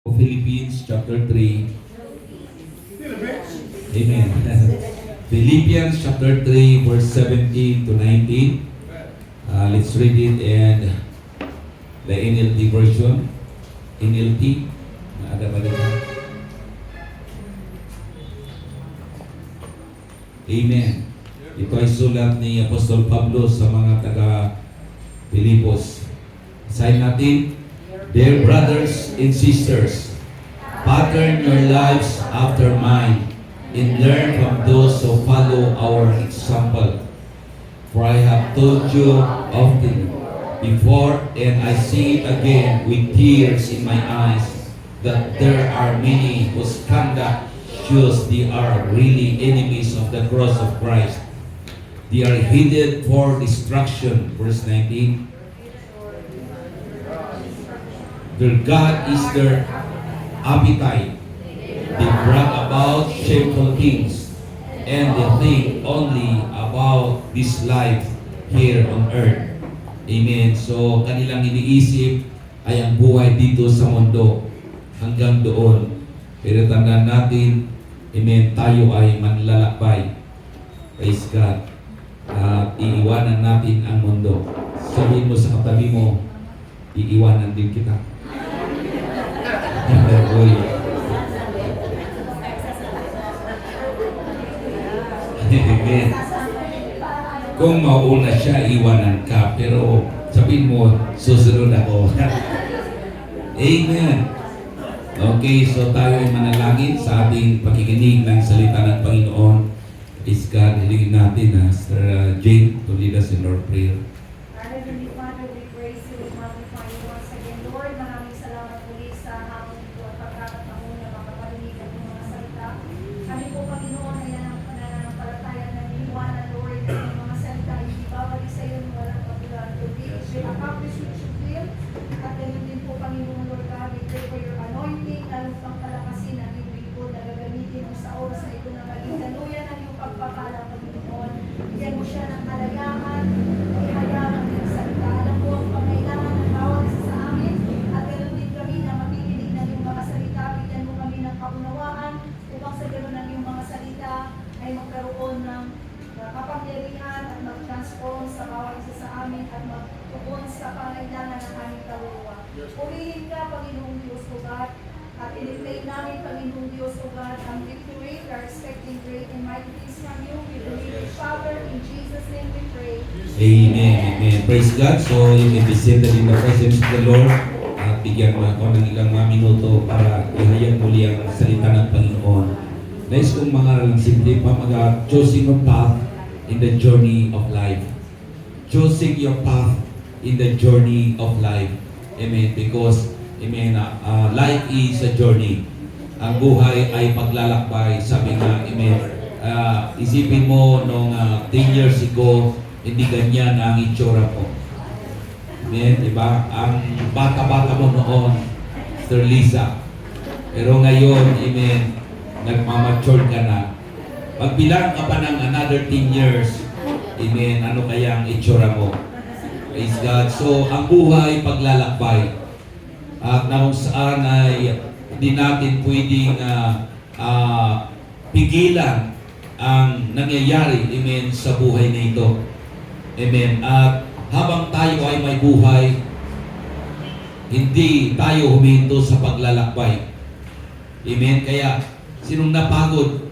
Philippians chapter 3. Amen. Philippians chapter 3 verse 17 to 19. Let's read it and the NLT version. NLT. Ada ba dito? Amen. Ito ay sulat ni Apostol Pablo sa mga taga Pilipos. Sign natin. Dear brothers and sisters, pattern your lives after mine and learn from those who follow our example. For I have told you often before, and I say it again with tears in my eyes, that there are many whose conduct shows they are really enemies of the cross of Christ. They are headed for destruction. Verse 19. Their God is their appetite. They brag about shameful things, and they think only about this life here on earth. Amen. So, kanilang iniisip ay ang buhay dito sa mundo hanggang doon. Pero tandaan natin, amen, tayo ay manlalakbay. Praise God. At iiwanan natin ang mundo. Sabihin mo sa katabi mo, iiwanan din kita. Amen. Kung mauna siya, iwanan ka. Pero sabihin mo, susunod ako. Amen. Okay, so tayo ay manalangin sa ating pakikinig ng salita ng Panginoon. Is God, hilingin natin na Sir Jane to lead us in our prayer. Heavenly Father, we praise you, we magnify you once again. Lord, maraming salamat muli sa hapon po at pagkakataon na makaparinig ang mga salita. Kami po, Panginoon, ay nananampalataya na iniwanan, Lord, ng mga salita ay ibabalik sa iyo ng walang kabulan. Lord, we will accomplish what you will. At ganyan din po, Panginoon, Lord God, we pray for your anointing, lalong pang palakasin ang iyong lingkod na gagamitin mo sa oras na ito na maging daluyan ang iyong pagpapala, Panginoon. Bigyan mo siya ng kalayahan, ihayaan ang iyong salita. Alam mo ang pangailangan ng bawat isa sa amin, at ganoon din kami na makikinig ng iyong mga salita. Bigyan mo kami ng kaunawaan upang sa ganoon ng iyong mga salita ay magkaroon ng kapangyarihan at mag-transform sa bawat isa sa amin at magtuon sa pangailangan ng aming kaluluwa. Purihin ka, Panginoong Diyos, O God, at in-claim namin, Panginoong Diyos, O God, ang victory. We are expecting great and mighty things from you. We believe it, Father, in Jesus' name we pray. Amen. Amen. Praise God. So, you may be seated in the presence of the Lord. At bigyan mo ako ng ilang mga minuto para ihayag muli ang salita ng Panginoon. Nais kong mga simple pa choosing your path in the journey of life. Choosing your path in the journey of life. Amen. Because, amen, life is a journey. Ang buhay ay paglalakbay. Sabi nga, amen, isipin mo nung 10 years ago, hindi ganyan ang itsura ko. Amen, diba? Ang bata-bata mo noon, Sister Lisa. Pero ngayon, amen, nagmamature ka na. Pagbilang ka pa ng another 10 years, amen, ano kaya ang itsura mo? Praise God. So, ang buhay paglalakbay. At na kung saan ay hindi natin pwedeng pigilan ang nangyayari, amen, sa buhay na ito. Amen. At habang tayo ay may buhay, hindi tayo huminto sa paglalakbay. Amen. Kaya, sinong napagod?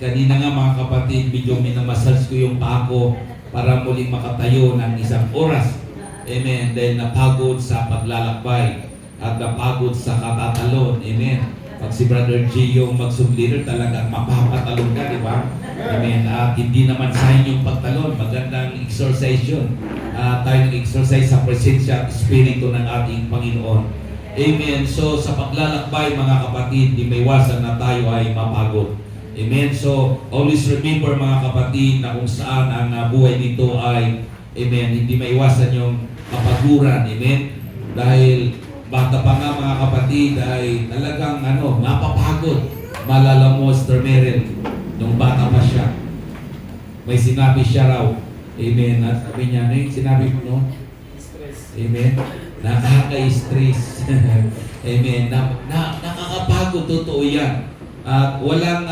Kanina nga mga kapatid, medyo minamassage ko yung paa ko para muling makatayo ng isang oras. Amen. Dahil napagod sa paglalakbay at napagod sa katatalon. Amen. Pag si Brother G yung mag-subleader, talagang mapapatalon ka, di ba? Amen. At hindi naman sa inyong pagtalon. Magandang exercise yun. Tayo nag-exercise sa presensya at espiritu ng ating Panginoon. Amen. So, sa paglalakbay, mga kapatid, di may iwasan na tayo ay mapagod. Amen. So, always remember, mga kapatid, na kung saan ang buhay dito ay, amen, hindi may iwasan yung kapaguran. Amen. Dahil bata pa nga, mga kapatid, ay talagang napapagod. Malala mo, Sister Meryl, nung bata pa siya, may sinabi siya raw. Amen. At sabi niya, sinabi mo, no? Amen. Nakaka-stress. Amen. Nakakapagod, totoo yan. At walang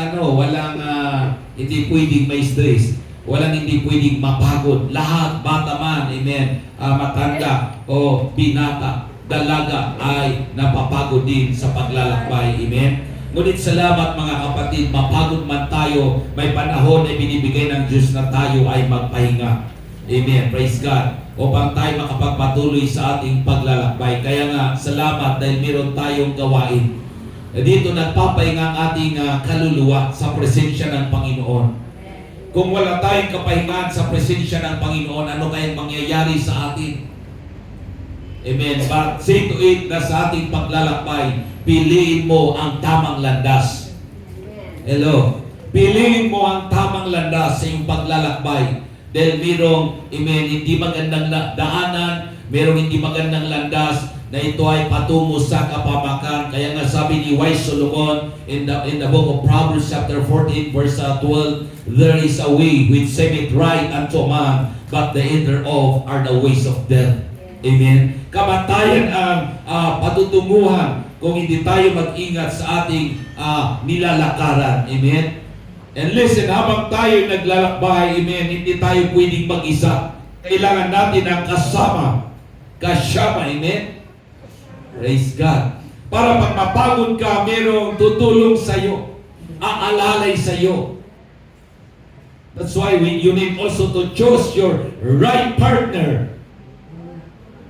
hindi pwedeng may stress. Walang hindi pwedeng mapagod. Lahat, bata man, amen, matanda o binata, dalaga ay napapagod din sa paglalakbay. Amen. Ngunit salamat mga kapatid, mapagod man tayo, may panahon na binibigay ng Diyos na tayo ay magpahinga. Amen. Praise God. Upang tayo makapagpatuloy sa ating paglalakbay. Kaya nga, salamat dahil meron tayong gawain. Dito nagpapahinga ang ating kaluluwa sa presensya ng Panginoon. Kung wala tayong kapahingaan sa presensya ng Panginoon, ano kayang mangyayari sa atin? Amen. But say to it na sa ating paglalakbay, piliin mo ang tamang landas. Hello. Piliin mo ang tamang landas sa iyong paglalakbay. Dahil merong, amen, hindi magandang daanan, merong hindi magandang landas, na ito ay patungo sa kapamakan. Kaya nga sabi ni wise Solomon in the book of Proverbs chapter 14 verse 12, there is a way which seemeth right unto man, but the end thereof are the ways of death. Amen. Kamatayan ang patutunguhan kung hindi tayo mag-ingat sa ating nilalakaran. Amen. And listen, habang tayo naglalakbay, amen, hindi tayo pwedeng mag-isa. Kailangan natin ang kasama, amen. Praise God. Para pag mapagod ka, merong tutulong sa iyo, aalalay sa iyo. That's why you need also to choose your right partner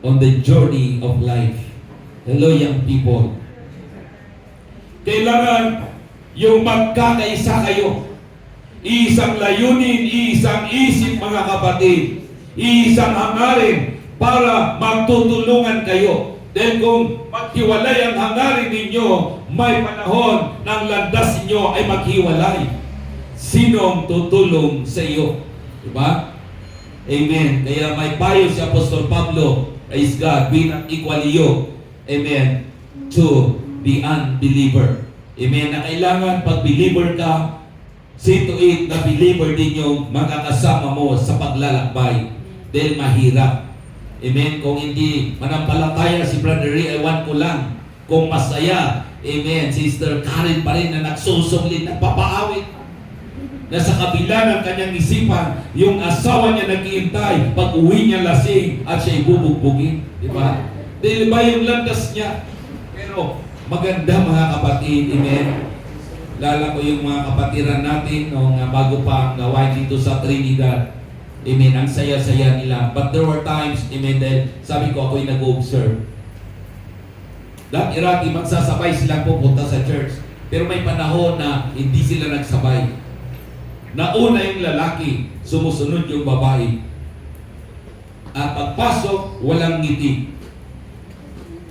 on the journey of life. Hello, young people. Kailangan yung magkakaisa kayo. Iisang layunin, iisang isip mga kapatid. Iisang hangarin para magtutulungan kayo. Dahil kung maghiwalay ang hangarin ninyo, may panahon ng landas ninyo ay maghiwalay. Sinong tutulong sa iyo? Diba? Amen. Kaya may payo si Apostol Pablo, praise God, be not equally yoked, amen, to the unbeliever. Amen. Na kailangan pag believer ka, see to it na believer din yung makakasama mo sa paglalakbay. Dahil mahirap. Amen. Kung hindi manampalataya si Brother Ray, ewan ko lang kung masaya. Amen. Sister Karen pa rin na nagsusumlin, nagpapaawit. Na sa kabila ng kanyang isipan, yung asawa niya nag-iintay, pag uwi niya lasing at siya ibubugbugin. Diba? Dahil ba yung landas niya? Pero maganda mga kapatid. Amen. Lala ko yung mga kapatiran natin nung bago pa ang gawain dito sa Trinidad. Amen. Ang saya-saya nila. But there were times, amen, dahil sabi ko ako'y nag-observe. Irati, magsasabay silang pupunta sa church. Pero may panahon na hindi sila nagsabay. Nauna yung lalaki, sumusunod yung babae. At pagpasok, walang ngiti.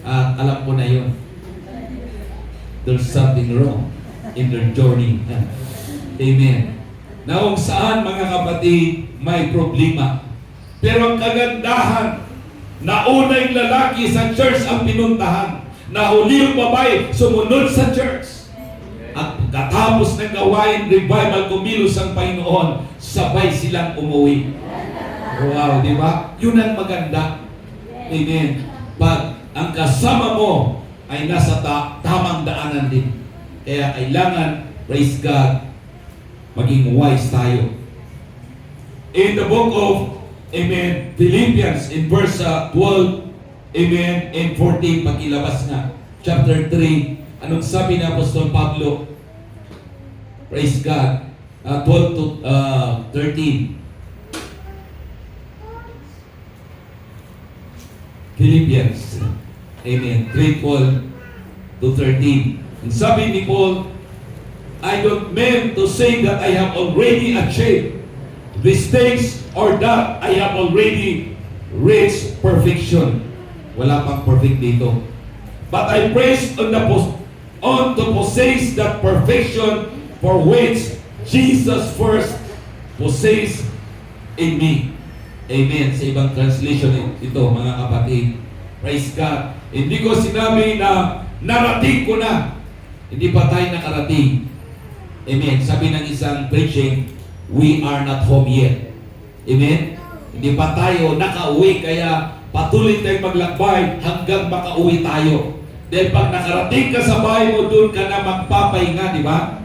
At alam ko na yun. There's something wrong in their journey. Amen. Na kung saan mga kapatid, may problema. Pero ang kagandahan, nauna yung lalaki sa church ang pinuntahan. Nahuli yung babae, sumunod sa church. At katapos ng gawain, revival, kumilos ang Panginoon, sabay silang umuwi. Wow, di ba? Yun ang maganda. Amen. Pag ang kasama mo ay nasa tamang daanan din. Kaya kailangan, praise God, maging wise tayo. In the book of, amen, Philippians, in verse 12, amen, and 14, pagkilabas nga, chapter 3, anong sabi ni Apostol Pablo? Praise God. 12 to 13. Philippians, amen, 3:12 to 13. Ang sabi ni Paul, I don't mean to say that I have already achieved these things or that I have already reached perfection. Wala pang perfect dito. But I praise on to possess that perfection for which Jesus first possessed in me. Amen. Sa ibang translation ito, mga kapatid. Praise God. Hindi ko sinabi na narating ko na. Hindi pa tayo nakarating. Amen. Sabi ng isang preaching, we are not home yet. Amen. Hindi pa tayo nakauwi, kaya patuloy tayong maglakbay hanggang makauwi tayo. Dahil pag nakarating ka sa bahay mo, doon ka na magpapahinga, di ba?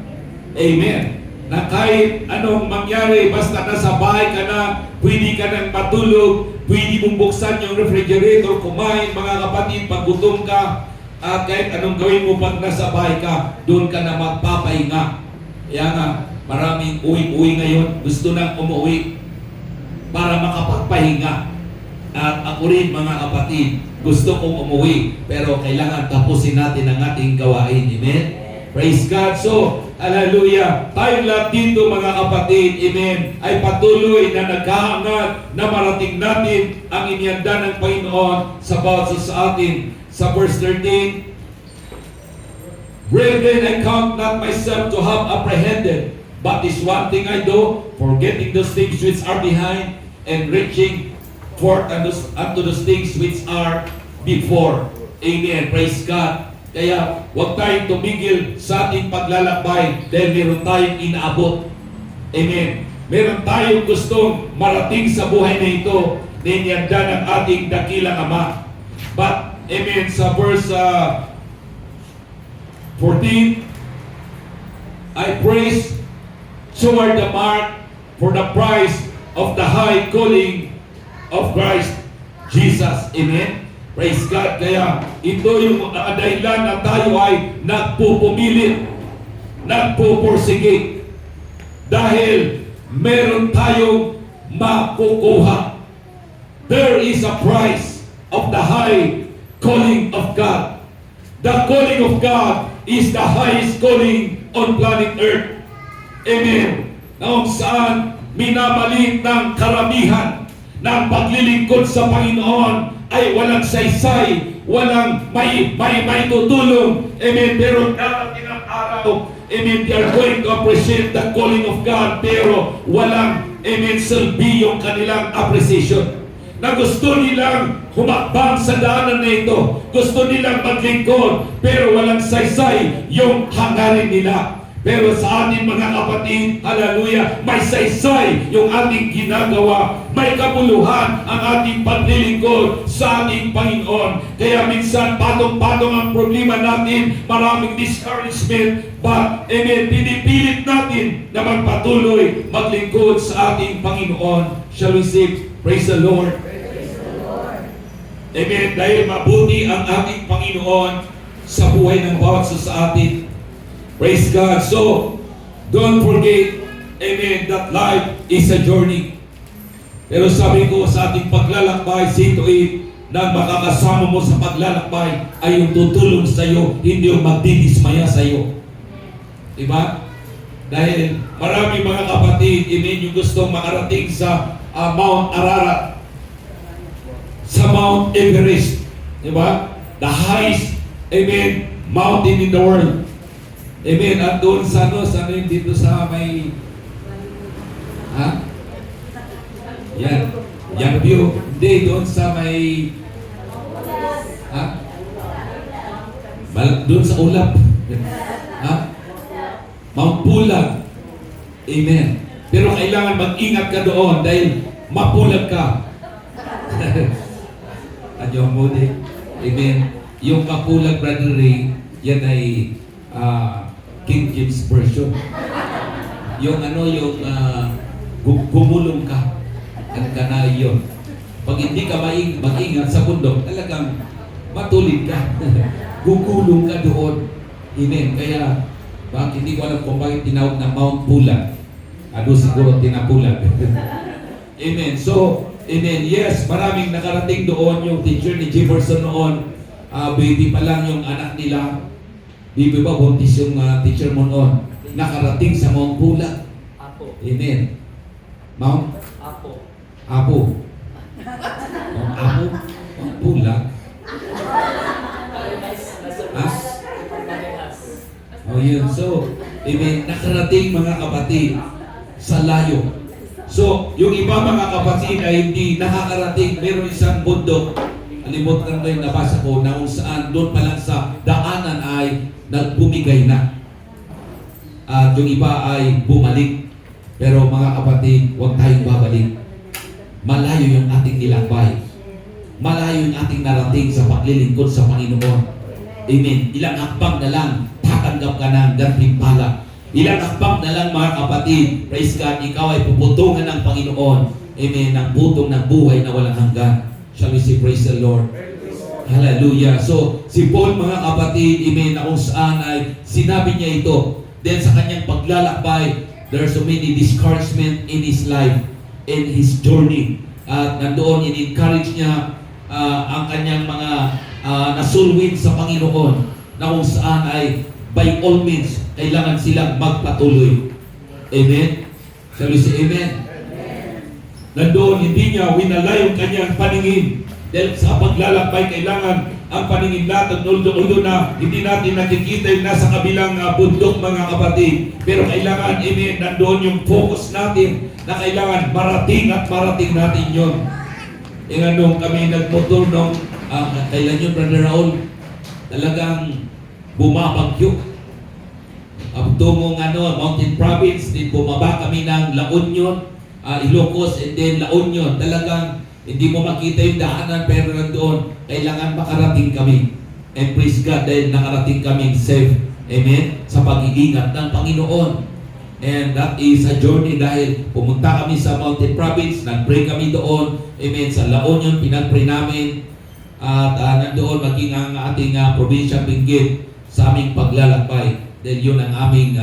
Amen. Na kahit anong mangyari, basta nasa bahay ka na, pwede ka nang matulog, pwede mong buksan yung refrigerator, kumain, mga kapatid, pag gutom ka, at kahit anong gawin mo pag nasa bahay ka, doon ka na magpapahinga. Kaya nga, maraming uwi-uwi ngayon, gusto nang umuwi para makapagpahinga. At ako rin, mga kapatid, gusto kong umuwi, pero kailangan tapusin natin ang ating gawain. Amen? Praise God. So, hallelujah. Tayong lahat dito, mga kapatid, amen, ay patuloy na naghahangat na marating natin ang inianda ng Panginoon sa bawat isa sa atin. Sa verse 13, Brethren, I count not myself to have apprehended, but this one thing I do, forgetting those things which are behind, and reaching forth unto those things which are before. Amen. Praise God. Kaya huwag tayong tumigil sa ating paglalakbay dahil meron tayong inaabot. Amen. Meron tayong gustong marating sa buhay na ito na inianda ng ating dakilang Ama. But, amen, sa verse 14, I praise toward the mark for the prize of the high calling of Christ Jesus. Amen. Praise God. Kaya ito yung dahilan na tayo ay nagpupumilit, nagpupursige. Dahil meron tayong makukuha. There is a prize of the high calling of God. The calling of God is the highest calling on planet Earth. Amen. Na kung saan minamalit ng karamihan ng paglilingkod sa Panginoon ay walang saysay, walang may tutulong. Amen. Pero darating ang araw, amen, they are going to appreciate the calling of God, pero walang, amen, silbi yung kanilang appreciation. Na gusto nilang humakbang sa daanan na ito, gusto nilang maglingkod, pero walang saysay yung hangarin nila. Pero sa ating mga kapatid, hallelujah, may saysay yung ating ginagawa. May kabuluhan ang ating paglilingkod sa ating Panginoon. Kaya minsan patong-patong ang problema natin, maraming discouragement. But, amen, pinipilit natin na magpatuloy maglingkod sa ating Panginoon. Shall we sing? Praise the Lord. Amen. Dahil mabuti ang ating Panginoon sa buhay ng bawat isa sa atin. Praise God. So, don't forget, amen, that life is a journey. Pero sabi ko sa ating paglalakbay, see to it, na makakasama mo sa paglalakbay ay yung tutulong sa iyo, hindi yung magdidismaya sa iyo. Diba? Dahil marami mga kapatid, amen, yung gustong makarating sa Mount Ararat, sa Mount Everest. Diba? The highest, amen, mountain in the world. Amen. At doon sa yun dito sa may Yan view. Hindi, doon sa may doon sa ulap. Mount Pulag. Amen. Pero kailangan mag-ingat ka doon dahil mapulag ka. Adyo mo din. Amen. Yung mapulag, Brother Ray, yan ay King James Version. Yung gumulong ka. Ang kanay yun. Pag hindi ka mag-ingat sa bundok, talagang matulid ka. Gugulong ka doon. Amen. Kaya, bakit hindi ko alam kung bakit tinawag na Mount Pulag. Ano siguro tinapulag. Amen. So, amen. Yes, maraming nakarating doon. Yung teacher ni Jefferson noon, baby pa lang yung anak nila. Bibi ba, buntis yung teacher mo noon. Nakarating sa Mount Pulag. Apo. Amen. Mount? Apo. Apo. Mount Apo? Mount Pulag? Oh, yun. So, amen. Nakarating mga kapatid sa layo. So, yung iba mga kapatid ay hindi nakakarating. Meron isang bundok. Alimutan ko yung nabasa ko na kung saan doon pa lang sa daanan ay nagbumigay na. At yung iba ay bumalik. Pero mga kapatid, huwag tayong babalik. Malayo yung ating nilakbay. malayo yung ating narating sa paglilingkod sa Panginoon. Amen. Ilang hakbang na lang, tatanggap ka ng gantimpala. Ilang hakbang na lang mga kapatid, praise God, ikaw ay puputungan ng Panginoon. Amen. Ng butong ng buhay na walang hanggan. Shall we say praise the Lord? Hallelujah. So, si Paul mga kapatid, amen, na kung saan ay sinabi niya ito. Then sa kanyang paglalakbay, there are so many discouragement in his life, in his journey. At nandoon, in-encourage niya ang kanyang mga nasulwin sa Panginoon na kung saan ay by all means, kailangan silang magpatuloy. Amen? Shall we say amen? Nandoon, hindi niya winalay yung kanyang paningin. Dahil sa paglalakbay, kailangan ang paningin natin, although na hindi natin nakikita yung nasa kabilang bundok mga kapatid. Pero kailangan, amen, nandoon yung focus natin na kailangan marating at marating natin yun. E nga nung kami nagmotor nung, kailan yun, Brother Raul, talagang bumabagyo. Tungong Mountain Province, din bumaba kami ng La Union, Ilocos, and then La Union. Talagang hindi mo makita yung daanan, pero nandoon, kailangan makarating kami. And praise God, dahil nakarating kami safe. Amen? Sa pag-iingat ng Panginoon. And that is a journey dahil pumunta kami sa Mountain Province, nag-pray kami doon. Amen? Sa La Union, pinag-pray namin. At nandoon, maging ang ating probinsya Benguet sa aming paglalakbay. Then yun ang aming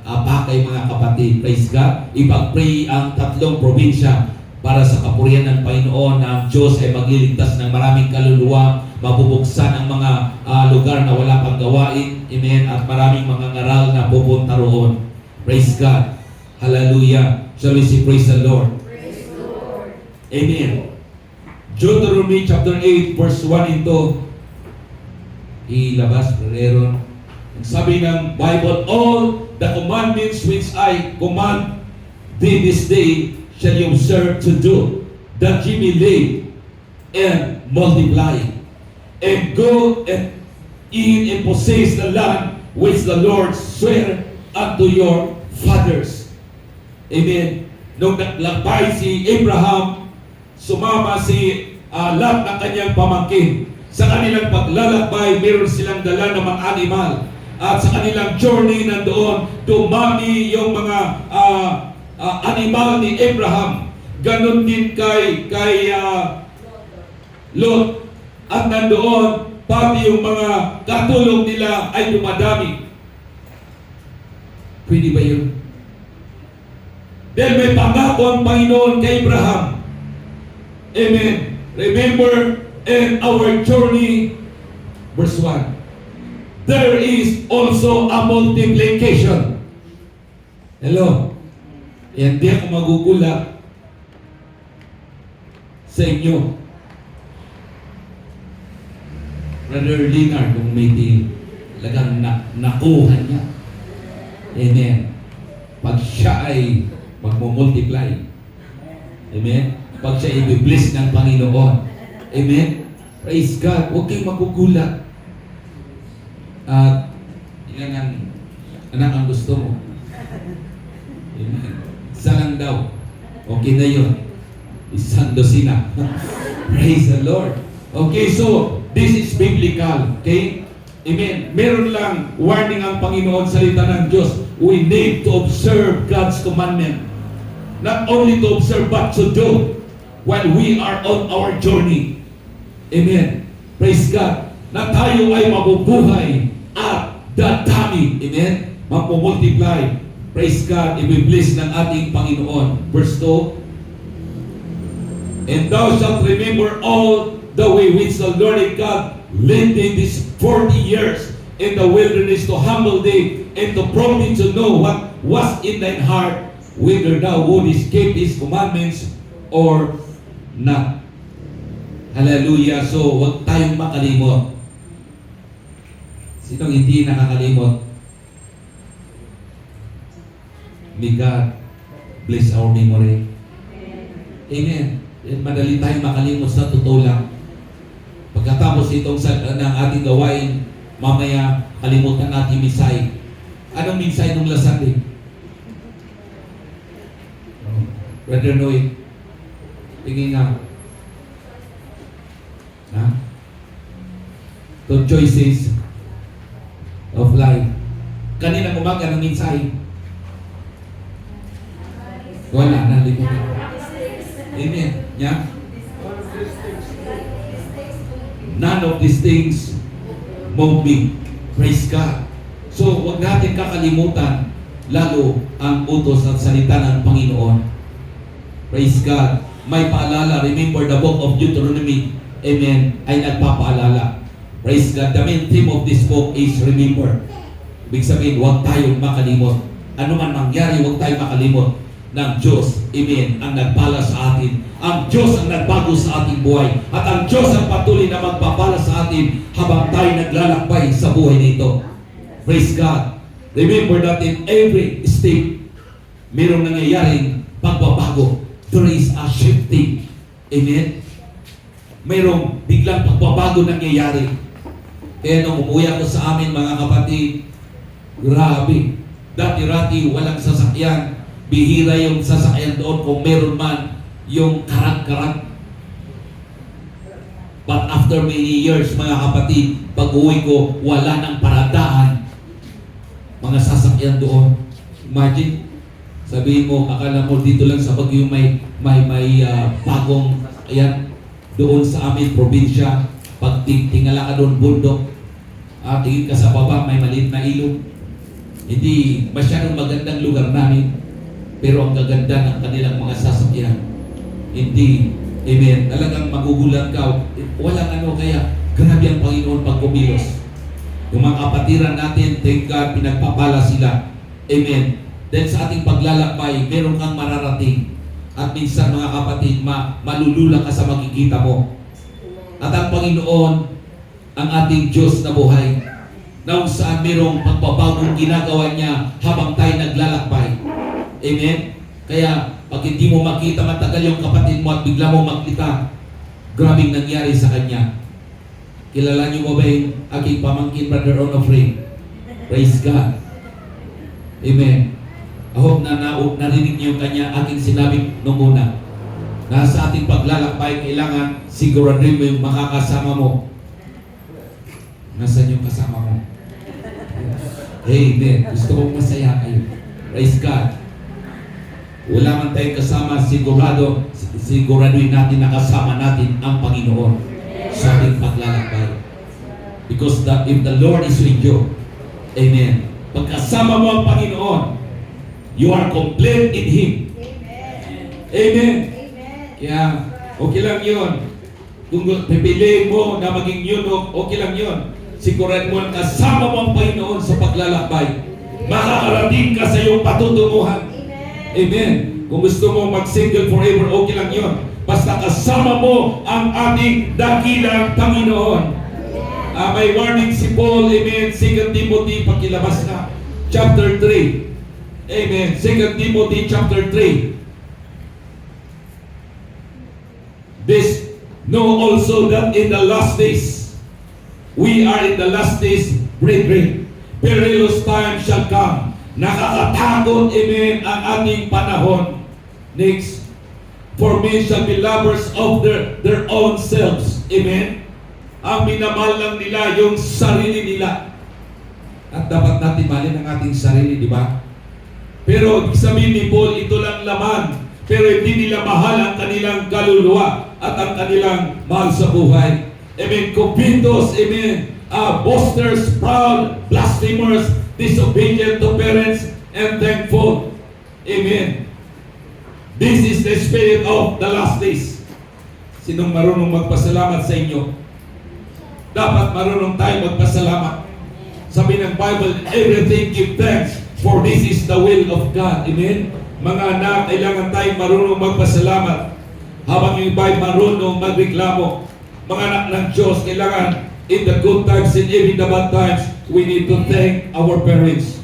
pakay mga kapatid. Praise God. Ipag-pray ang 3 probinsya para sa kapurihan ng Panginoon na ang Diyos ay magliligtas ng maraming kaluluwa, mabubuksan ang mga lugar na wala pang gawain. Amen. At maraming mga ngaral na pupunta roon. Praise God. Hallelujah. Shall we say praise the Lord? Praise the Lord. Amen. Deuteronomy chapter 8 verse 1 ito. Ilabas, Brother. Sabi ng Bible, all the commandments which I command thee this day shall you observe to do, that ye may live and multiply, and go and eat and possess the land which the Lord sware unto your fathers. Amen. Nung naglakbay si Abraham, sumama si Lot ng kanyang pamangkin. Sa kanilang paglalakbay, meron silang dala ng mga animal. At sa kanilang journey nandoon, dumami yung mga animal ni Abraham. Ganon din kay Lot. At nandoon, pati yung mga katulong nila ay dumadami. Pwede ba yun? Dahil may pangako ang Panginoon kay Abraham. Amen. Remember in our journey, verse 1. There is also a multiplication. Hello? Hindi ako magugulat sa inyo. Brother Leonard, kung may talagang nakuha niya. Amen. Pag siya ay magmumultiply. Amen. Pag siya i-bless ng Panginoon. Amen. Praise God. Huwag kayong magugulat. At ilan ang anak ang gusto mo? Amen. Isa lang daw. Okay na yun. Isang dosina. Praise the Lord. Okay, so this is biblical. Okay? Amen. Meron lang warning ang Panginoon sa salita ng Diyos. We need to observe God's commandment. Not only to observe, but to do while we are on our journey. Amen. Praise God. Na tayo ay mabubuhay at dadami. Amen. Magmumultiply. Praise God. I-bless ng ating Panginoon. Verse 2. And thou shalt remember all the way which the Lord God led thee these 40 years in the wilderness to humble thee and to prove thee to know what was in thine heart, whether thou wouldest keep his commandments or not. Hallelujah. So, huwag tayong makalimot. Sinong hindi nakakalimot? May God bless our memory. Amen. Madali tayong makalimot sa totoo lang. Pagkatapos itong ng ating gawain, mamaya kalimutan natin misay. Anong misay nung lasari? Brother Noy, tingin nga. choices of life. Kanina umaga ng mensahe. Wala na, limutin. Amen. Yeah? None of these things move me. Praise God. So, huwag natin kakalimutan lalo ang utos at salita ng Panginoon. Praise God. May paalala. Remember the book of Deuteronomy. Amen. Ay nagpapaalala. Praise God. The main theme of this book is remember. Ibig sabihin, huwag tayong makalimot. Ano man mangyari, huwag tayong makalimot ng Diyos. Amen. Ang nagpala sa atin. Ang Diyos ang nagbago sa ating buhay. At ang Diyos ang patuloy na magpapala sa atin habang tayo naglalakbay sa buhay nito. Praise God. Remember that in every step, mayroong nangyayaring pagbabago. There is a shifting. Amen? Mayroong biglang pagbabago nangyayari. Kaya nung umuwi ako sa amin, mga kapatid, grabe. Dati-rati, walang sasakyan. Bihira yung sasakyan doon kung meron man yung karag-karag. But after many years, mga kapatid, pag-uwi ko, wala nang paradaan. Mga sasakyan doon. Imagine, sabihin mo, akala mo dito lang sa Baguio may bagong, ayan, doon sa amin, probinsya. Pag tingala ka doon, bundok, tingin ka sa baba, may maliit na ilog. Hindi masyadong magandang lugar namin, pero ang gaganda ng kanilang mga sasakyan. Hindi, amen, talagang magugulat ka. Walang ano, kaya grabe ang Panginoon pag kumilos. Yung mga kapatiran natin, thank God, pinagpapala sila. Amen. Then sa ating paglalakbay, meron kang mararating. At minsan mga kapatid, malulula ka sa makikita mo. At ang Panginoon, ang ating Diyos na buhay, na kung saan merong pagpapagong ginagawa niya habang tayo naglalakbay. Amen? Kaya, pag hindi mo makita matagal yung kapatid mo at bigla mo makita, grabing nangyari sa kanya. Kilala niyo mo ba yung aking pamangkin, Brother Onofre? Praise God. Amen. I hope na narinig niyo yung kanya aking sinabi nung una. Na sa ating paglalakbay, kailangan siguraduhin mo yung makakasama mo. Nasaan yung kasama mo? Amen. Gusto kong masaya kayo. Praise God. Wala man tayong kasama, siguraduhin natin na kasama natin ang Panginoon sa ating paglalakbay. Because if the Lord is with you, amen, pagkasama mo ang Panginoon, you are complete in Him. Amen. Kaya, okay lang yun. Kung pipiliin mo na maging yun, okay lang yun. Sigurad mo na kasama mo ang Panginoon sa paglalakbay. Makakarating ka sa iyong patutunguhan. Amen. Kung gusto mo mag-single forever, okay lang yun. Basta kasama mo ang ating dakilang Panginoon. May warning si Paul, amen, 2 Timothy, pakilabas na, chapter 3. Amen, 2 Timothy, chapter 3. This, know also that in the last days, we are in the last days, brethren, perilous time shall come. Nakakatakot, amen, ang ating panahon. Next, for men shall be lovers of their own selves. Amen? Ang minamahal lang nila yung sarili nila. At dapat natin mahalin ang ating sarili, di ba? Pero sabihin ni Paul, ito lang laman. Pero hindi nila mahal ang kanilang kaluluwa at ang kanilang mahal sa buhay. Amen? Covetous, amen? Boasters, proud, blasphemers, disobedient to parents, and thankful. Amen? This is the spirit of the last days. Sinong marunong magpasalamat sa inyo? Dapat marunong tayo magpasalamat. Sabi ng Bible, everything give thanks, for this is the will of God. Amen? Mga anak, kailangan tayo marunong magpasalamat. Habang yung iba marunong magreklamo. Mga anak ng Diyos, kailangan in the good times and even the bad times, we need to thank our parents.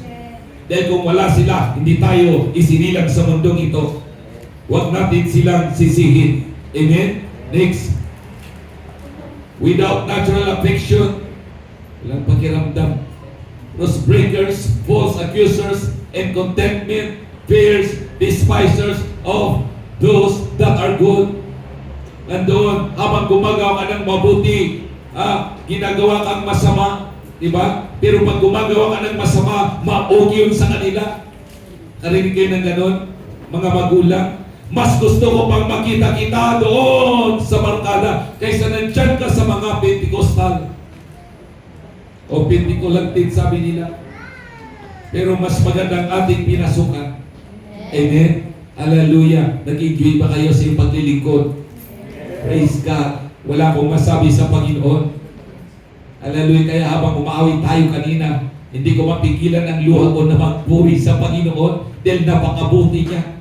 Dahil kung wala sila, hindi tayo isinilang sa mundong ito. Huwag natin silang sisihin. Amen? Next. Without natural affection, walang pakiramdam. Those breakers, false accusers, and contentment, fears, despisers of those that are good. Nandoon, habang gumagawa ka ng mabuti, ginagawa kang masama, di ba? Pero pag gumagawa ka ng masama, ma-okay yun sa kanila. Narinig kayo ng ganon, mga magulang? Mas gusto ko pang makita kita doon sa barkada kaysa nandyan ka sa mga Pentecostal. O Pentecostal sabi nila. Pero mas magandang ating pinasukan. Amen? Hallelujah. Nag-enjoy ba kayo sa iyong paglilingkod? Praise God. Wala akong masabi sa Panginoon. Hallelujah. Kaya habang umaawit tayo kanina, hindi ko mapigilan ang luha ko na magpuri sa Panginoon dahil napakabuti niya.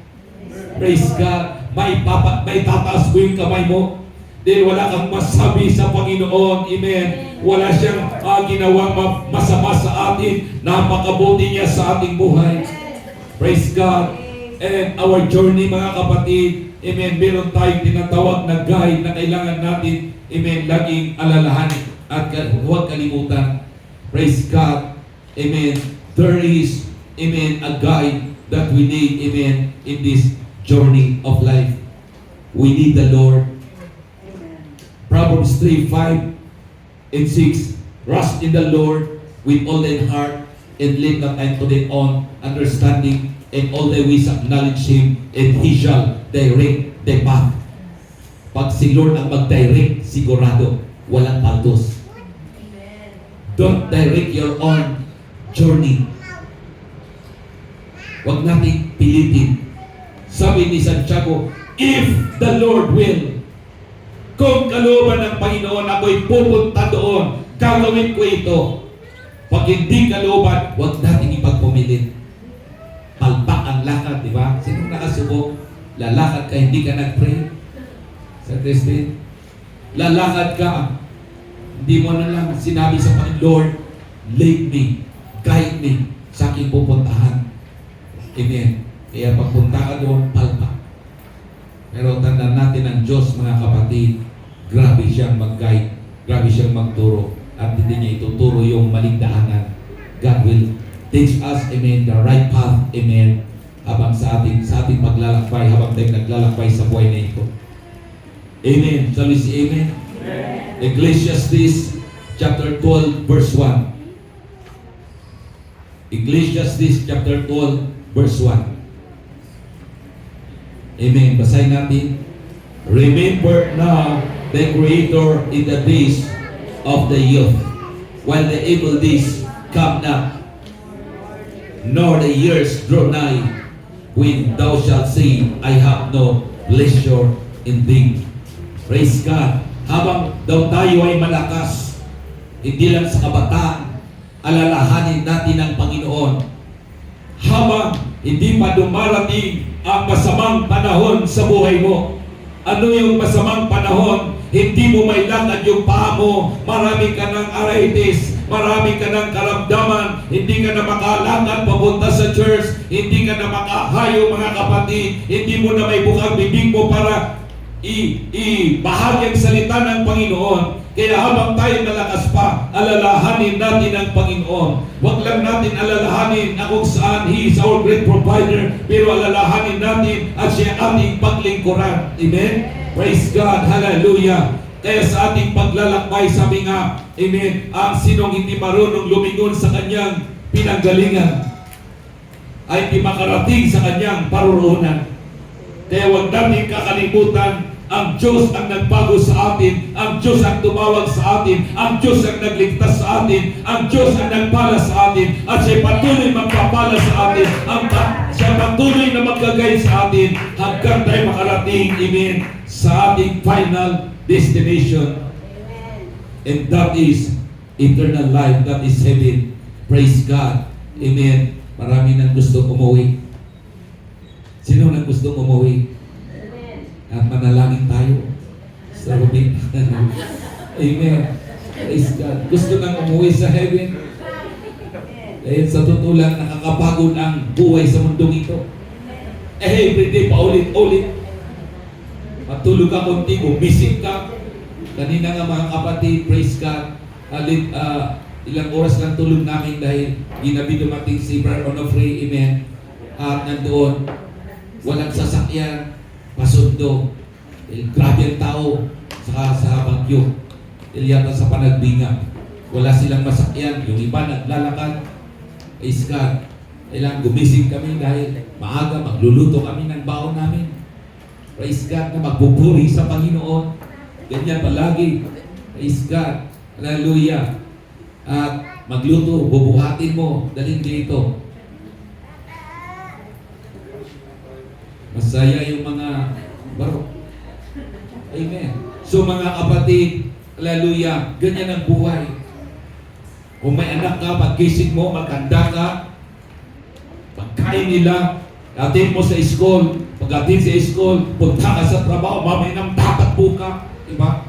Praise God. May tataas ko yung kamay mo dahil wala kang masabi sa Panginoon. Amen. Wala siyang ginawang masama sa atin. Napakabuti niya sa ating buhay. Praise God. And our journey, mga kapatid, amen, meron tayong tinatawag na guide na kailangan natin, amen, laging alalahanin at huwag kalimutan. Praise God. Amen. There is, amen, a guide that we need, amen, in this journey of life. We need the Lord. Proverbs 3:5 and 6. Trust in the Lord with all thine heart and lean not unto thine own understanding, and all thy ways acknowledge Him, and He shall direct thy path. Pag si Lord ang mag-direct, sigurado, walang paltos. Don't direct your own journey. Huwag natin pilitin. Sabi ni Santiago, if the Lord will, kung kalooban ng Panginoon, ako'y pupunta doon, gagawin ko ito. Pag hindi kalooban, huwag natin ipagpumilit. Palpak ang lakad, di ba? Sino nakasubok? Lalakad ka, hindi ka nag-pray. Sa Christine, lalakad ka, hindi mo na lang sinabi sa Panginoon, Lord, lead me, guide me sa aking pupuntahan. Amen. Kaya pagpunta ka doon, palpak. Pero tandaan natin ang Diyos, mga kapatid, grabe siyang mag-guide, grabe siyang magturo, at hindi niya ituturo yung maling daanan. God will teach us, amen, the right path, amen, habang sa ating paglalakbay, habang tayo naglalakbay sa buhay na ito. Amen. Shall we say amen? Amen. Ecclesiastes chapter 12 verse 1. Ecclesiastes chapter 12 verse 1. Amen. Basahin natin. Remember now the Creator in the days of the youth, while the evil days come not, nor the years draw nigh, when thou shalt say, I have no pleasure in thee. Praise God. Habang daw tayo ay malakas, hindi lang sa kabataan, alalahanin natin ang Panginoon. Habang hindi pa dumarating ang masamang panahon sa buhay mo. Ano yung masamang panahon? Hindi mo may lakad yung paa mo, marami ka ng arthritis, marami ka ng karamdaman, hindi ka na makalakad papunta sa church, hindi ka na makahayo, mga kapatid, hindi mo na may bukang bibig mo para ibahagi ang salita ng Panginoon. Kaya habang tayo malakas pa, alalahanin natin ang Panginoon. Huwag lang natin alalahanin na kung saan He is our great provider, pero alalahanin natin at siya ating paglingkuran. Amen? Praise God. Hallelujah. Kaya sa ating paglalakbay, sabi nga, amen, ang sinong hindi marunong lumingon sa kanyang pinanggalingan ay hindi makarating sa kanyang paruroonan. Kaya huwag natin kakalimutan, ang Diyos ang nagbago sa atin, ang Diyos ang tumawag sa atin, ang Diyos ang nagligtas sa atin, ang Diyos ang nagpala sa atin, at siya patuloy magpapala sa atin, siya patuloy na maggagay sa atin hanggang tayo makarating, amen, sa ating final destination. And that is eternal life, that is heaven. Praise God. Amen. Marami nang gusto umuwi. Sino nang gusto umuwi? At manalangin tayo sa Rubin. Amen. Praise God. Gusto nang umuwi sa heaven. Dahil sa totoo lang, nakakapagod ang buhay sa mundong ito. Everyday, paulit-ulit. Matulog ka konti, bumisip ka. Kanina nga, mga kapatid, praise God. Ilang oras lang tulog namin dahil ginabi dumating si Brother Onofre, amen. At nandoon, walang sasakyan, pasundo. Grabe ang tao sa bagyo. yata sa Panagbinga. Wala silang masakyan. Yung iba naglalakad. Praise God. Kailangan gumising kami dahil maaga magluluto kami ng baon namin. Praise God na magpupuri sa Panginoon. Ganyan palagi. Praise God. Hallelujah. At magluto, bubuhatin mo, dalhin dito. Masaya yung mga baro. Amen. So mga kapatid, hallelujah, ganyan ang buhay. Kung may anak ka, pagkising mo, maganda ka, pagkain nila, atin mo sa school, pag-atin sa school, punta ka sa trabaho, mamay nang tatakbo ka, diba?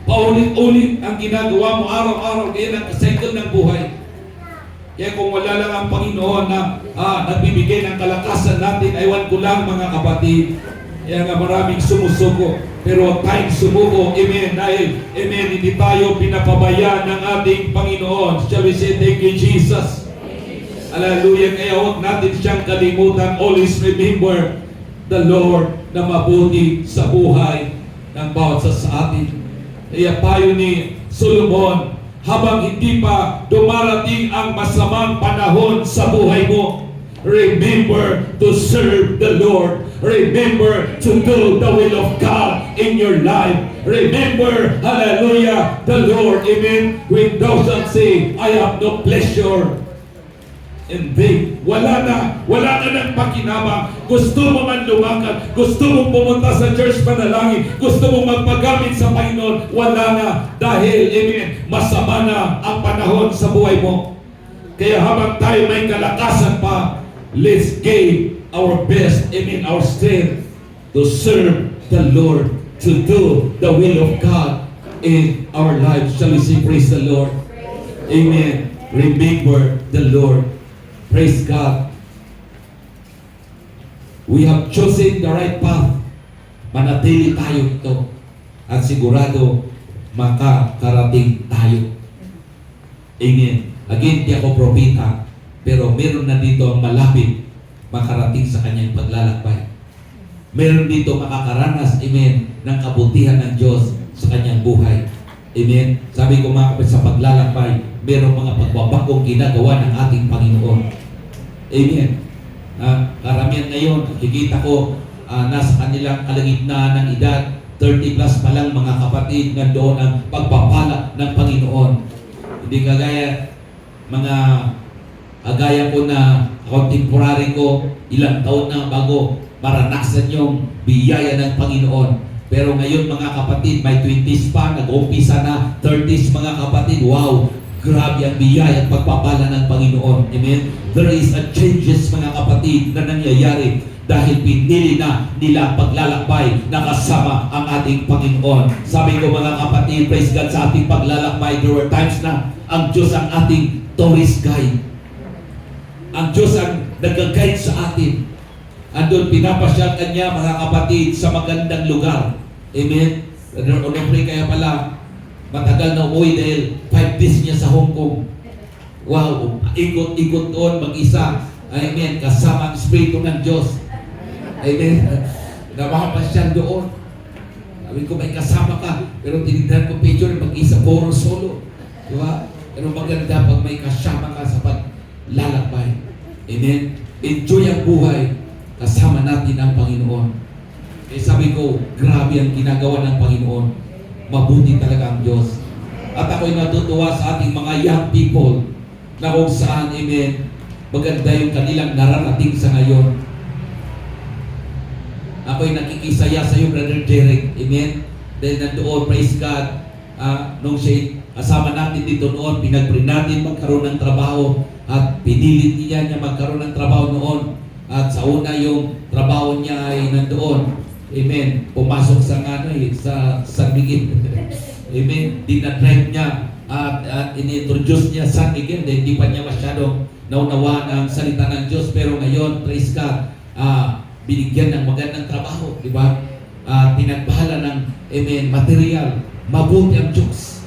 Paulit-ulit ang ginagawa mo araw-araw, kaya nag-cycle ng buhay. Kaya kung wala lang ang Panginoon na nagbibigay ng kalakasan natin, aywan ko lang mga kapatid. Kaya nga maraming sumusuko. Pero huwag tayong sumuko. Amen. Dahil, amen, hindi tayo pinapabayaan ng ating Panginoon. Shall we say, thank you, Jesus? Hallelujah. Kaya huwag natin siyang kalimutan. Always remember the Lord na mabuti sa buhay ng bawat sa atin. Kaya payo ni Solomon, habang hindi pa dumarating ang masamang panahon sa buhay mo, remember to serve the Lord. Remember to do the will of God in your life. Remember, hallelujah, the Lord, amen, when thou shalt say, I have no pleasure in thee. Wala na ng pakinabang. Gusto mo man lumakad, gusto mo pumunta sa church panalangin, gusto mo magpagamit sa Panginoon, wala na. Dahil, amen, masama na ang panahon sa buhay mo. Kaya habang tayo may kalakasan pa, let's give our best, amen, our strength to serve the Lord, to do the will of God in our lives. Shall we say, praise the Lord? Amen. Remember the Lord. Praise God. We have chosen the right path. Manatili tayo ito. At sigurado, makakarating tayo. Amen. Again, di ako propeta, pero meron na dito ang malapit makarating sa kanyang paglalakbay. Meron dito makakaranas, amen, ng kabutihan ng Diyos sa kanyang buhay. Amen. Sabi ko mga kapatid, sa paglalakbay, merong mga pagbabagong ginagawa ng ating Panginoon. Amen. Karamihan ngayon, nakikita ko, nasa kanilang kalagitnaan ng edad, 30 plus pa lang mga kapatid, nandoon ang pagpapala ng Panginoon. Hindi kagaya mga agaya ko na contemporary ko, ilang taon na bago maranasan yung biyaya ng Panginoon. Pero ngayon mga kapatid, may 20s pa, nag-umpisa na, 30s mga kapatid, wow, grabe ang biyaya at pagpapala ng Panginoon. Amen? There is a changes mga kapatid na nangyayari dahil pinili na nila paglalakbay na kasama ang ating Panginoon. Sabi ko mga kapatid, praise God, sa ating paglalakbay, there were times na ang Diyos ang ating tourist guide. Ang Diyos ang nag-guide sa atin. Andun pinapasyal kanya mga kapatid sa magandang lugar. Amen? Onofre kaya pala matagal na umuwi dahil 5 days niya sa Hong Kong. Wow, ikot-ikot doon mag-isa. Amen, kasama ang Espiritu ng Diyos. Amen. Namapasyal doon. Sabi ko may kasama ka, pero tinignan ko picture mag-isa, puro solo. Diba? Pero maganda pag may kasama ka sa paglalakbay. Amen. Enjoy ang buhay. Kasama natin ang Panginoon. Eh sabi ko, grabe ang ginagawa ng Panginoon. Mabuti talaga ang Diyos. At ako'y natutuwa sa ating mga young people na kung saan, amen, maganda yung kanilang nararating sa ngayon. Ako'y nakikisaya sa iyo, Brother Derek. Amen. Dahil nandoon, praise God, nung siya kasama natin dito noon, pinag-pray natin magkaroon ng trabaho at pinilit niya magkaroon ng trabaho noon. At sa una yung trabaho niya ay nandoon. Amen. Pumasok sa sa San Miguel. Amen. Dinadrive niya at in-introduce niya San Miguel dahil hindi pa niya masyadong naunawaan ang salita ng Diyos. Pero ngayon, praise God, binigyan ng magandang trabaho, di ba? Pinagbahala ng, amen, material. Mabuti ang Diyos.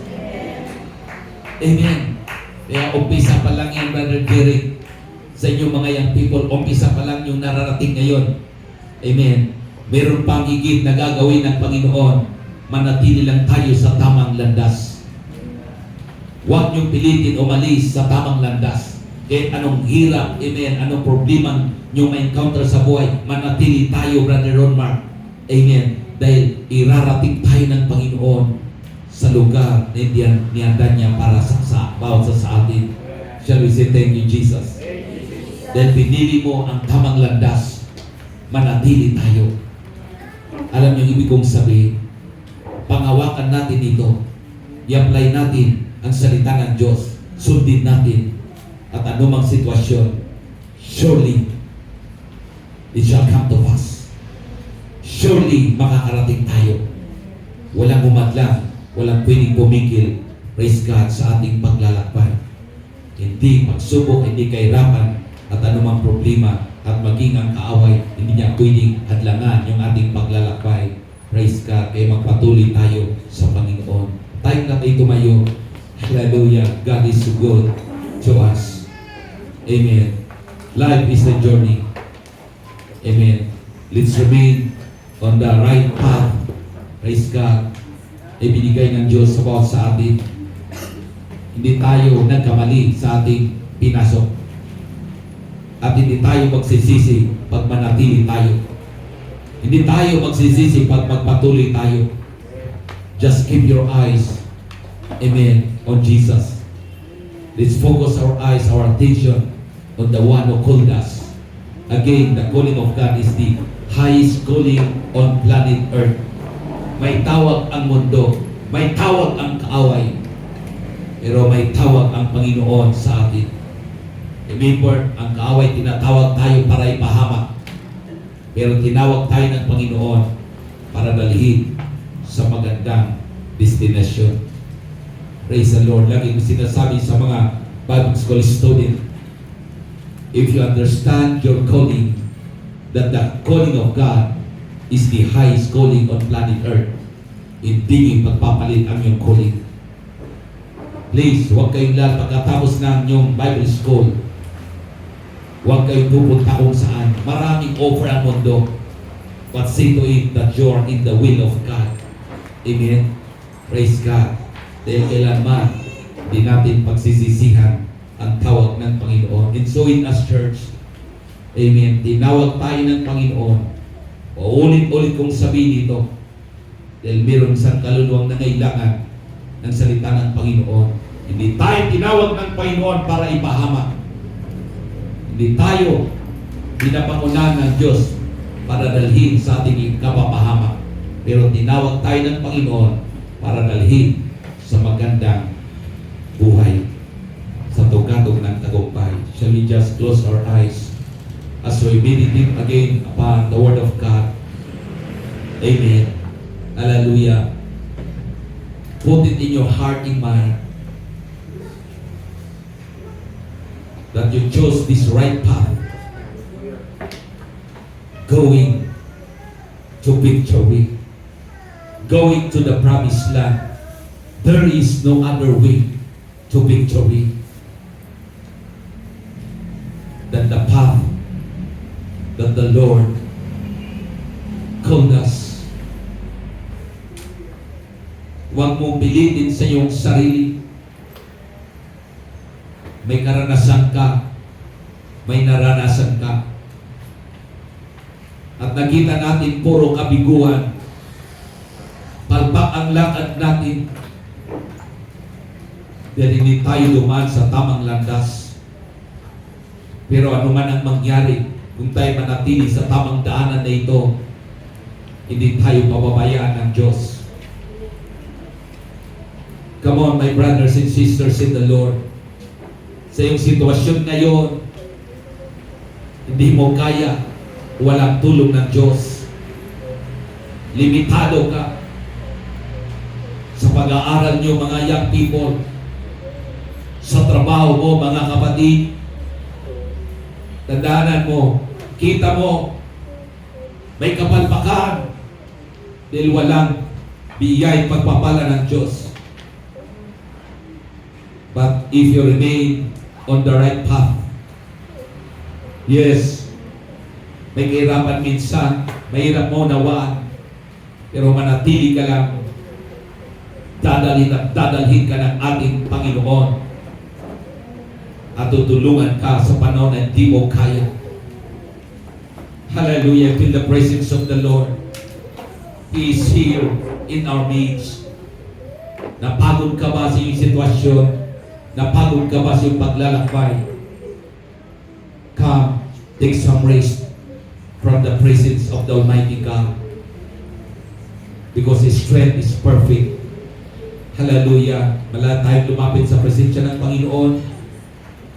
Amen. Kaya umpisa pa lang yan, Brother Derek, sa inyong mga young people, umpisa pa lang yung nararating ngayon. Amen. Meron pang higit na gagawin ng Panginoon. Manatili lang tayo sa tamang landas. Huwag niyong pilitin umalis sa tamang landas. Kahit anong hirap, amen, anong problema niyong ma-encounter sa buhay, manatili tayo, Brother Ronmar. Amen. Dahil irarating tayo ng Panginoon sa lugar na nihanda niya para sa bawat sa atin. Shall we say thank you, Jesus? Dahil pinili mo ang tamang landas, manatili tayo. Alam niyo ibig kong sabihin, panghawakan natin ito, i-apply natin ang salita ng Diyos, sundin natin, at anumang sitwasyon, surely it shall come to pass. Surely makakarating tayo. Walang umadlang, walang pwedeng pumigil, praise God, sa ating paglalakbay. Hindi pagsubok, hindi kahirapan, at anumang problema, at maging ang kaaway, hindi niya pwedeng hadlangan yung ating paglalakbay. Praise God, kaya magpatuloy tayo sa Panginoon. Tayong na tayo tumayo. Hallelujah. God is so good to us. Amen. Life is a journey. Amen. Let's remain on the right path. Praise God. Ibinigay ng Diyos sa bawat sa atin. Hindi tayo nagkamali sa ating pinasok. At hindi tayo magsisisi pag manatili tayo. Hindi tayo magsisisi pag magpatuloy tayo. Just keep your eyes, amen, on Jesus. Let's focus our eyes, our attention on the one who called us. Again, the calling of God is the highest calling on planet Earth. May tawag ang mundo, may tawag ang kaaway, pero may tawag ang Panginoon sa atin. Remember, ang kaaway tinatawag tayo para ipahamak, pero tinawag tayo ng Panginoon para dalhin sa magandang destination. Praise the Lord. Lagi ko sinasabi sa mga Bible School student, if you understand your calling, that the calling of God is the highest calling on planet Earth, hindi pagpapalit ang iyong calling. Please, huwag kayong pagkatapos ng inyong Bible School, huwag kayong pupunta kung saan. Maraming offer ang mundo. But see to it that you are in the will of God. Amen. Praise God. Dahil kailanman di natin pagsisisihan ang tawag ng Panginoon. And so in us church, amen, tinawag tayo ng Panginoon. Ulit-ulit kong sabihin ito. Dahil mayroong isang kaluluwang nangailangan ng salita ng Panginoon. Hindi tayo tinawag ng Panginoon para ipahamak. Hindi tayo pinapangunahan ng Diyos para dalhin sa ating kapapahamak. Pero tinawag tayo ng Panginoon para dalhin sa magandang buhay, sa tugatog ng tagumpay. Shall we just close our eyes as we meditate again upon the Word of God? Amen. Hallelujah. Put it in your heart and mind that you chose this right path, going to victory, going to the promised land. There is no other way to victory than the path that the Lord called us. Huwag mong pilitin sa iyong sarili. May karanasan ka, may naranasan ka. At nakita natin puro kabiguan. Palpak ang lakad natin. Dahil hindi tayo dumaan sa tamang landas. Pero ano man ang mangyari, kung tayo manatili sa tamang daanan na ito, hindi tayo pababayaan ng Diyos. Come on, my brothers and sisters in the Lord. Sa iyong sitwasyon ngayon, hindi mo kaya, walang tulong ng Diyos. Limitado ka sa pag-aaral nyo, mga young people, sa trabaho mo, mga kapatid. Tandaanan mo, kita mo, may kapalpakan dahil walang biyay pagpapala ng Diyos. But if you remain on the right path, yes, may kahirapan minsan, mahirap mo nawaan, pero manatili ka lang. dadalhin at dadalhin ka ng ating Panginoon at tutulungan ka sa panahon na hindi mo kaya. Hallelujah. Feel the presence of the Lord. He is here in our midst. Napagod ka ba sa iyong sitwasyon? Napagod ka ba sa iyong paglalakbay? Come, take some rest from the presence of the Almighty God. Because His strength is perfect. Hallelujah. Malaya tayong lumapit sa presensya ng Panginoon.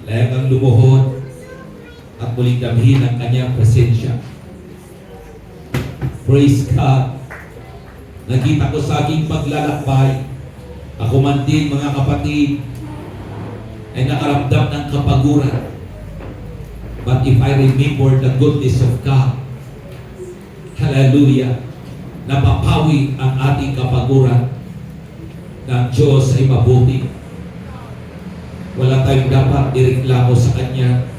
Malaya kang lumuhod at muling damhin ang kanyang presensya. Praise God. Nakita ko sa aking paglalakbay, ako man din mga kapatid, ay nakaramdam ng kapaguran. But if I remember the goodness of God, hallelujah, napapawi ang ating kapaguran ng Diyos ay mabuti. Wala tayong dapat ireklamo sa Kanya